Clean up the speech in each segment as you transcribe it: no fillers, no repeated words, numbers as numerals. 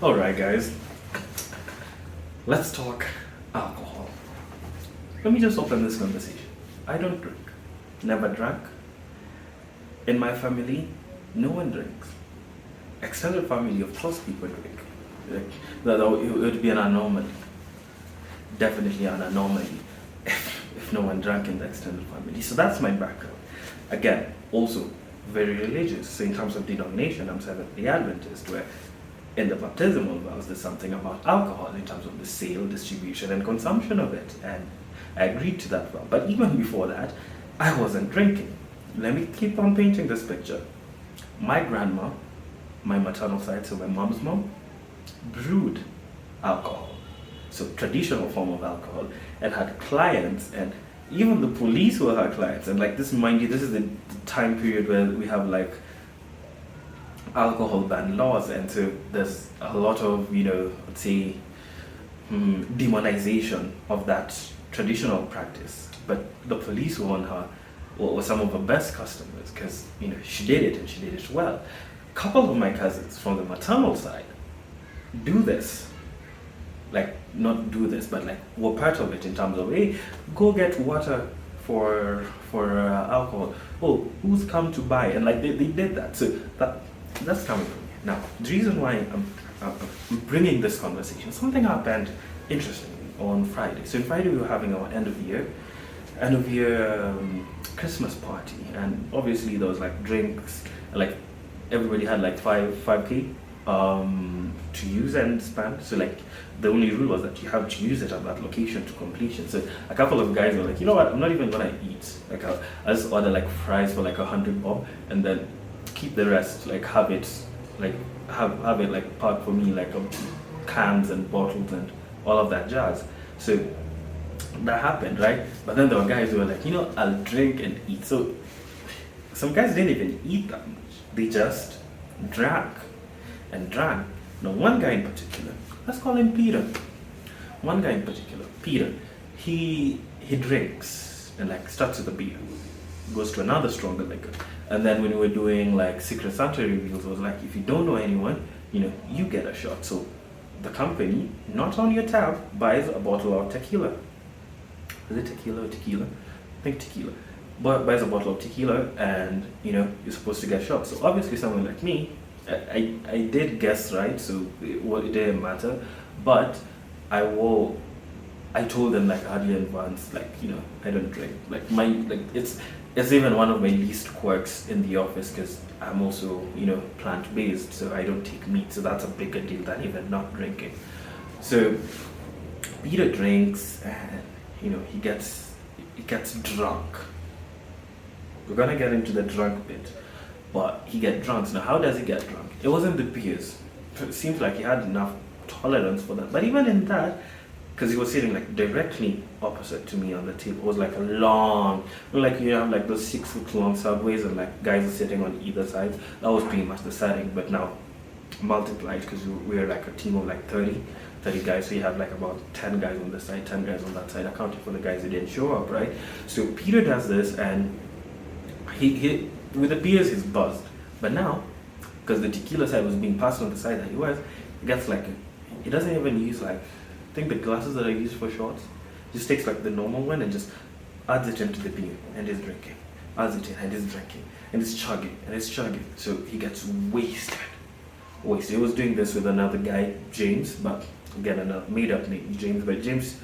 Alright, guys, let's talk alcohol. Let me just open this conversation. I don't drink, never drank. In my family, no one drinks. Extended family, of course, people drink. Like, it would be an anomaly, definitely an anomaly, if no one drank in the extended family. So that's my background. Again, also very religious. So in terms of denomination, I'm Seventh-day Adventist, where in the baptismal vows there's something about alcohol in terms of the sale, distribution, and consumption of it. And I agreed to that vow. But even before that, I wasn't drinking. Let me keep on painting this picture. My grandma, my maternal side, so my mom's mom, brewed alcohol. So traditional form of alcohol, and had clients, and even the police were her clients. And like this, mind you, this is the time period where we have like alcohol ban laws, and so there's a lot of, let's say, demonization of that traditional practice. But the police were on her, were some of her best customers, because she did it and she did it well. A couple of my cousins from the maternal side do this, like not do this, but like were part of it in terms of, hey, go get water for alcohol. Oh, who's come to buy? And like they did that. So that's coming from me. Now, the reason why I'm bringing this conversation, something happened interestingly on Friday. So on Friday we were having our end of year Christmas party, and obviously there was like drinks, like everybody had like 5k to use and spend. So like the only rule was that you have to use it at that location to completion. So a couple of guys were like, you know what, I'm not even gonna eat. Like I'll just order like fries for like 100 bob, and then keep the rest, like have it like part for me, like cans and bottles and all of that jazz. So that happened, right? But then there were guys who were like, I'll drink and eat. So some guys didn't even eat that much. They just drank and drank. Now one guy in particular, let's call him Peter. One guy in particular, Peter, he drinks and like starts with a beer, goes to another stronger liquor. And then when we were doing like Secret Santa reveals, it was like, if you don't know anyone, you get a shot. So the company, not on your tab, buys a bottle of tequila. Is it tequila or tequila? I think tequila. But buys a bottle of tequila, and you're supposed to get shots. So obviously someone like me, I did guess right, so it didn't matter. But I told them like hardly in advance, like I don't drink. Like it's even one of my least quirks in the office, because I'm also plant based, so I don't take meat. So that's a bigger deal than even not drinking. So Peter drinks, and he gets drunk. We're gonna get into the drunk bit, but he gets drunk. Now, how does he get drunk? It wasn't the beers. It seems like he had enough tolerance for that. But even in that, because he was sitting like directly opposite to me on the table, it was like a long, like you have like those 6 foot long subways, and like guys are sitting on either side. That was pretty much the setting, but now multiplied, because we were like a team of like 30 guys. So you have like about 10 guys on this side, 10 guys on that side, accounting for the guys who didn't show up, right? So Peter does this, and he with the beers he's buzzed. But now, because the tequila side was being passed on the side that he was, he gets like, he doesn't even use like, I think the glasses that I use for shots, just takes like the normal one and just adds it into the beer and is drinking. Adds it in and is drinking. And it's chugging and it's chugging. So he gets wasted. He was doing this with another guy, James, but again, another made up name, James. But James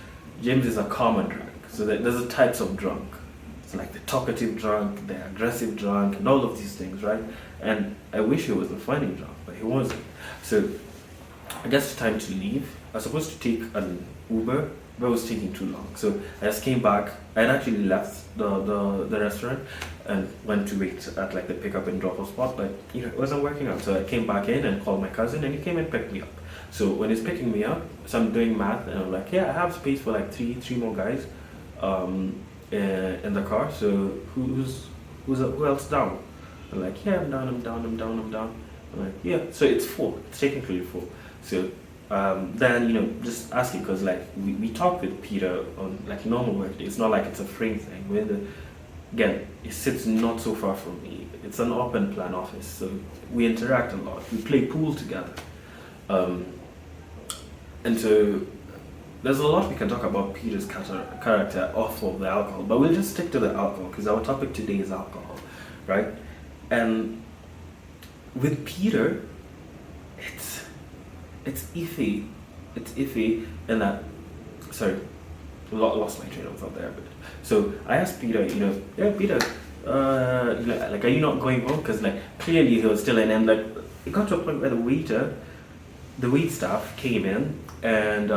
is a common drunk. So there's a types of drunk. It's like the talkative drunk, the aggressive drunk, and all of these things, right? And I wish he was a funny drunk, but he wasn't. So I guess it's time to leave. I was supposed to take an Uber, but it was taking too long. So I just came back. I had actually left the restaurant and went to wait at like the pickup and drop off spot, but it wasn't working out. So I came back in and called my cousin, and he came and picked me up. So when he's picking me up, so I'm doing math, and I'm like, yeah, I have space for like three more guys in the car. So who else down? I'm like, yeah, I'm down. I'm like, yeah. So it's 4. It's technically 4. So then just asking, because like we talk with Peter on like normal work day. It's not like it's a frame thing. Again, it sits not so far from me. It's an open plan office, so we interact a lot. We play pool together. And so there's a lot we can talk about Peter's character off of the alcohol, but we'll just stick to the alcohol because our topic today is alcohol, right? And with Peter, it's iffy. It's iffy in that. Sorry, lost my train of thought there. But so I asked Peter, yeah, Peter, like, are you not going home? Because like clearly he was still in, and like it got to a point where the wait staff came in, and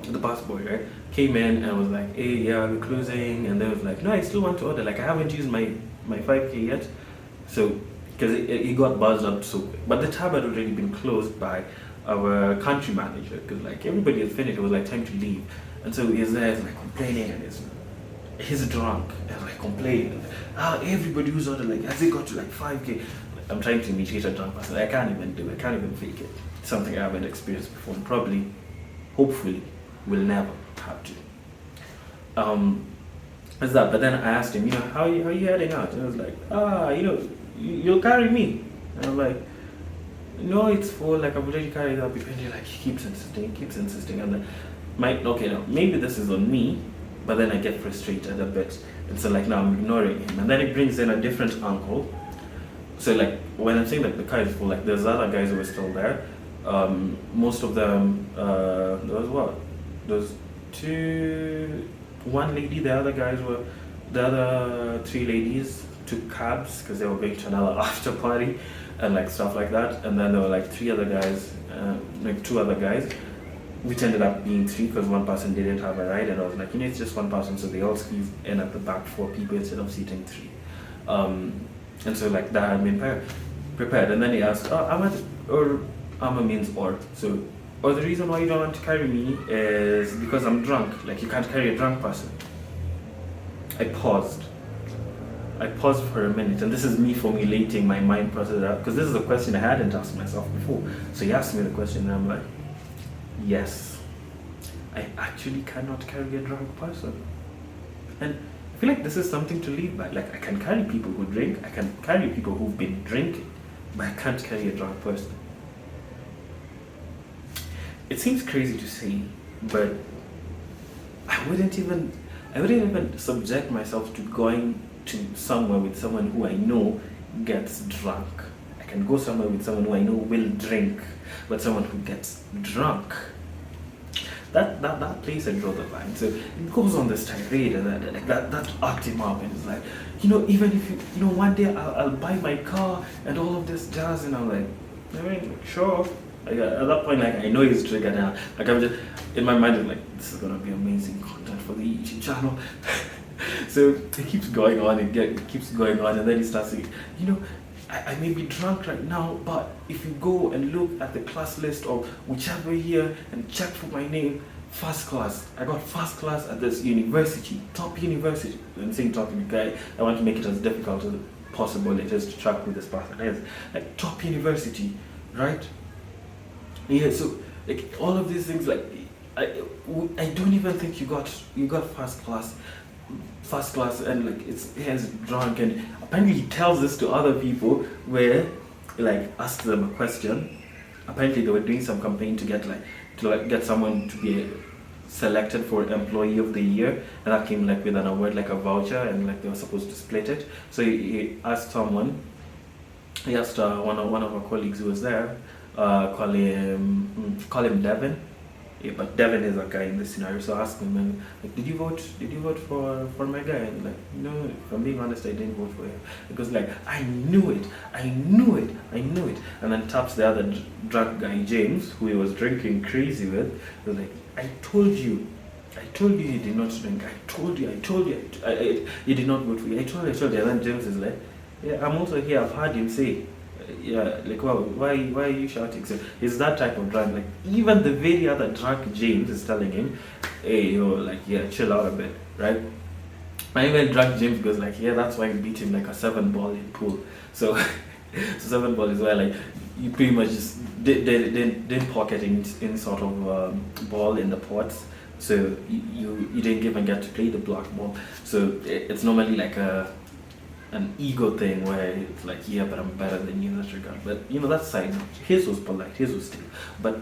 the busboy, right, came in and was like, hey, yeah, we're closing, and they was like, no, I still want to order. Like I haven't used my 5K yet, so because it got buzzed up so quick. But the tab had already been closed by our country manager because like everybody had finished. It was like time to leave, and so he's there, he's like complaining, and he's drunk and like complaining. Everybody who's ordered like has it got to like 5K. I'm trying to imitate a drunk person. I can't even do it. I can't even fake it. It's something I haven't experienced before, and probably, hopefully, will never have to. Is that? But then I asked him, how are you heading out? And he was like, you'll carry me. And I'm like, no, it's full. Like I've already carried up. And like he keeps insisting, and then maybe this is on me, but then I get frustrated a bit, and so like now I'm ignoring him, and then it brings in a different uncle. So like when I'm saying that the car is full, like there's other guys who were still there. Most of them, there was one lady. The other three ladies took cabs because they were going to another after party and like stuff like that. And then there were like two other guys, which ended up being three because one person didn't have a ride, and I was like, it's just one person, so they all squeezed in at the back, 4 people instead of seating 3. And so like that had been prepared. And then he asked, Amma means or. So, or the reason why you don't want to carry me is because I'm drunk. Like you can't carry a drunk person. I paused for a minute, and this is me formulating my mind process out, because this is a question I hadn't asked myself before. So he asked me the question, and I'm like, yes, I actually cannot carry a drunk person. And I feel like this is something to live by. Like I can carry people who drink, I can carry people who've been drinking, but I can't carry a drunk person. It seems crazy to say, but I wouldn't even subject myself to going to somewhere with someone who I know gets drunk. I can go somewhere with someone who I know will drink, but someone who gets drunk, that place I draw the line. So it goes on this tirade, and that arced him up, and it's like, even if one day I'll buy my car and all of this jazz, and I'm like, sure. Like, at that point, like I know he's triggered now. Like I'm just in my mind, I'm like, this is gonna be amazing content for the YouTube channel. So it keeps going on, it keeps going on, and then he starts saying, I may be drunk right now, but if you go and look at the class list of whichever year and check for my name, first class. I got first class at this university, top university. I'm saying top because I want to make it as difficult as possible it is to track who this person is. Like top university, right? Yeah, so like all of these things, like I don't even think you got first class, and like he's drunk, and apparently he tells this to other people where like asks them a question. Apparently they were doing some campaign to get someone to be selected for employee of the year, and that came like with an award, like a voucher, and like they were supposed to split it. So he asked one of our colleagues who was there, call him Devin. Yeah, but Devin is a guy in this scenario, so I asked him, and like, did you vote for my guy? And like, no, if I'm being honest, I didn't vote for him. Because like, I knew it. And then taps the other drunk guy, James, who he was drinking crazy with. He was like, I told you you did not drink. I told you, you did not vote for me. I told you. And then James is like, yeah, I'm also here. I've heard him say, yeah, like, wow, why are you shouting? So he's that type of drunk. Like even the very other drunk James is telling him, hey, like, yeah, chill out a bit, right? And even drunk James goes like, yeah, that's why you beat him like a 7-ball in pool. So 7-ball is where like you pretty much just didn't pocket in sort of ball in the pots. So you didn't even get to play the black ball. So it's normally like an ego thing where it's like, yeah, but I'm better than you in that regard. But that's side note. His was polite, his was still. But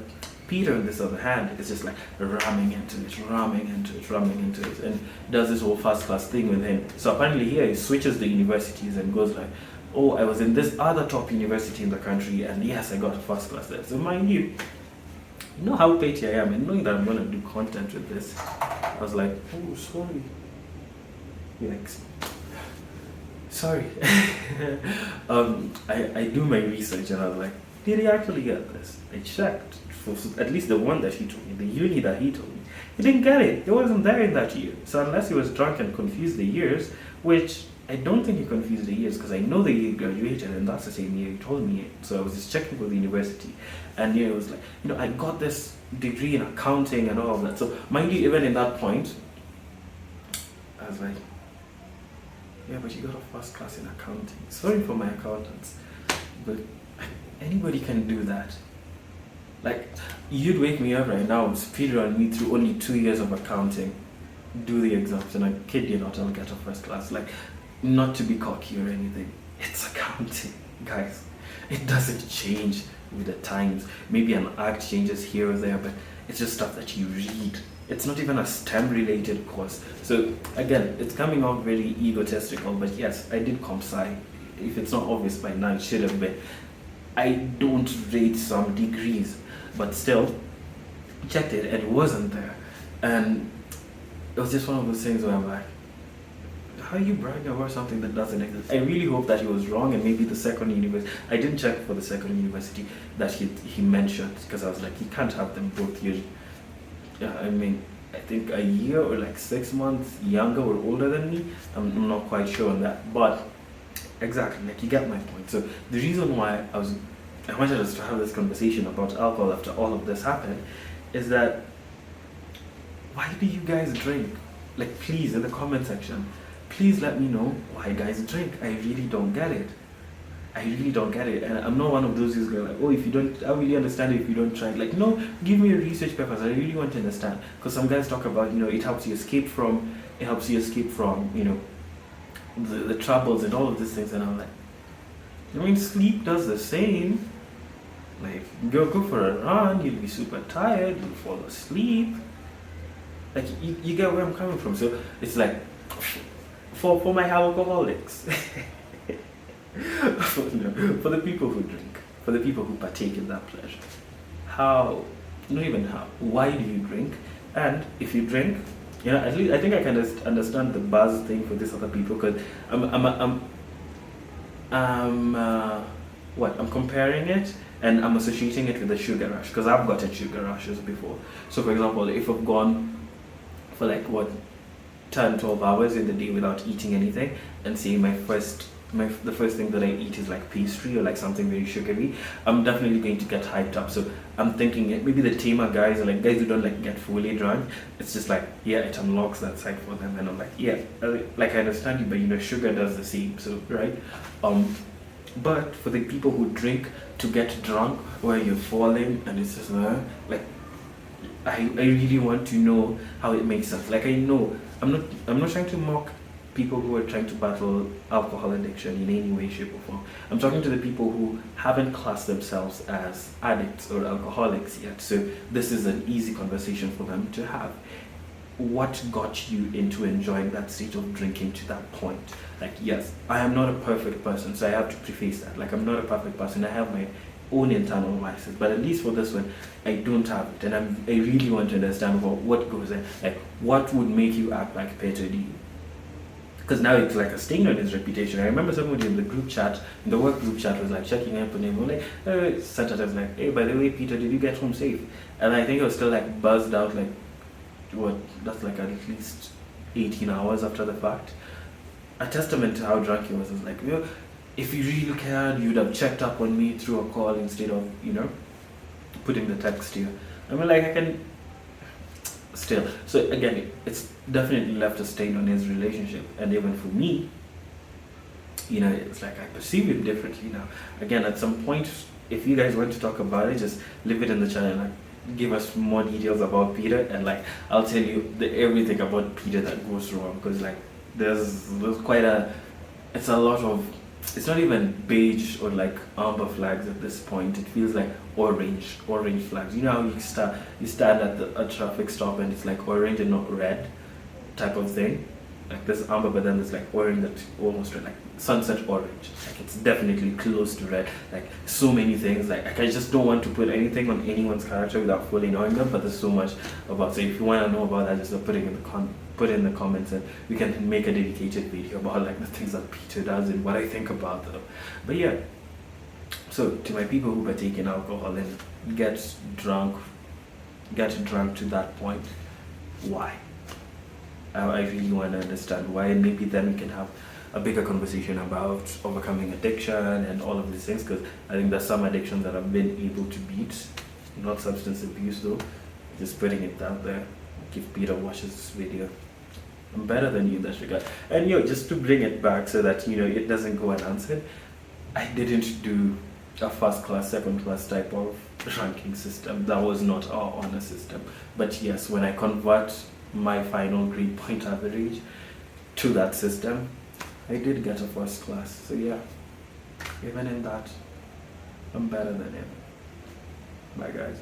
Peter, on this other hand, is just like ramming into it, ramming into it, ramming into it, and does this whole first class thing with him. So apparently here he switches the universities and goes like, oh, I was in this other top university in the country, and yes, I got a first class there. So mind you, you know how petty I am, and knowing that I'm gonna do content with this, I was like, oh, sorry. Like, sorry. I do my research and I was like, did he actually get this? I checked for at least the one that he told me, the uni that he told me. He didn't get it. He wasn't there in that year. So unless he was drunk and confused the years, which I don't think he confused the years because I know the year he graduated and that's the same year he told me it. So I was just checking for the university and it was like, I got this degree in accounting and all of that. So mind you, even in that point, I was like, yeah, but you got a first class in accounting. Sorry for my accountants, but anybody can do that. Like, you'd wake me up right now, speed run me through only 2 years of accounting, do the exams, and I kid you not, I'll get a first class. Like, not to be cocky or anything, it's accounting, guys. It doesn't change with the times. Maybe an act changes here or there, but it's just stuff that you read. It's not even a STEM related course. So again, it's coming out very egotistical, but yes, I did comp sci. If it's not obvious by now, it should have been. I don't rate some degrees, but still, checked it and it wasn't there. And it was just one of those things where I'm like, how are you bragging about something that doesn't exist? I really hope that he was wrong and maybe the second university, I didn't check for the second university that he mentioned because I was like, he can't have them both here. Yeah, I mean, I think a year or like 6 months younger or older than me. I'm not quite sure on that, but exactly, like you get my point. So the reason why I wanted us to have this conversation about alcohol after all of this happened is that why do you guys drink? Like, please, in the comment section, please let me know why guys drink. I really don't get it. I really don't get it, and I'm not one of those who's going like, oh, if you don't, I really understand it if you don't try. Like, no, give me a research papers. I really want to understand, because some guys talk about, it helps you escape from, the troubles and all of these things, and I'm like, I mean, sleep does the same. Like, go for a run, you'll be super tired, you'll fall asleep. Like, you get where I'm coming from. So it's like, for my alcoholics. For the people who drink, for the people who partake in that pleasure, why do you drink? And if you drink, at least I think I can understand the buzz thing for these other people, because I'm comparing it and I'm associating it with the sugar rush, because I've gotten sugar rushes before. So for example, if I've gone for like 10-12 hours in the day without eating anything, and say the first thing that I eat is like pastry or like something very sugary, I'm definitely going to get hyped up. So I'm thinking maybe the tamer guys, or like guys who don't like get fully drunk, it's just like, yeah, it unlocks that side for them, and I'm like, yeah, like I understand you, but sugar does the same. So right, but for the people who drink to get drunk, where you're falling and it's just like, I really want to know how it makes sense. Like, I know I'm not trying to mock people who are trying to battle alcohol addiction in any way, shape or form. I'm talking to the people who haven't classed themselves as addicts or alcoholics yet. So this is an easy conversation for them to have. What got you into enjoying that state of drinking to that point? Like, yes, I am not a perfect person, so I have to preface that. Like, I'm not a perfect person. I have my own internal vices, but at least for this one, I don't have it, and I really want to understand what goes in. Like, what would make you act like Peter D? Because now it's like a stain on his reputation. I remember somebody in the group chat, in the work group chat, was like checking up on him, like, sent it as like, hey, by the way, Peter, did you get home safe? And I think I was still like buzzed out, like, that's like at least 18 hours after the fact. A testament to how drunk he was like, if you really cared, you'd have checked up on me through a call instead of, putting the text here. I mean, like, I can still. So again, it's definitely left a stain on his relationship, and even for me, it's like I perceive it differently now. Again, at some point, if you guys want to talk about it, just leave it in the channel, like give us more details about Peter, and like I'll tell you everything about Peter that goes wrong, because like there's quite it's a lot of it's not even beige or like amber flags at this point. It feels like orange flags. You know how you stand at a traffic stop and it's like orange and not red type of thing. Like there's amber, but then there's like orange that's almost red, like sunset orange. Like it's definitely close to red. Like so many things. Like I just don't want to put anything on anyone's character without fully knowing them. But there's so much about. So if you want to know about that, just put it in the put it in the comments, and we can make a dedicated video about like the things that Peter does and what I think about them. But yeah. So to my people who partake in alcohol and get drunk to that point, why? I really want to understand why, and maybe then we can have a bigger conversation about overcoming addiction and all of these things, because I think there's some addictions that I've been able to beat, not substance abuse though, just putting it out there. If Peter watches this video, I'm better than you in that regard. And just to bring it back so that it doesn't go unanswered, I didn't do a first class, second class type of ranking system. That was not our honor system. But yes, when I convert my final grade point average to that system, I did get a first class. So yeah, even in that, I'm better than him. Bye guys.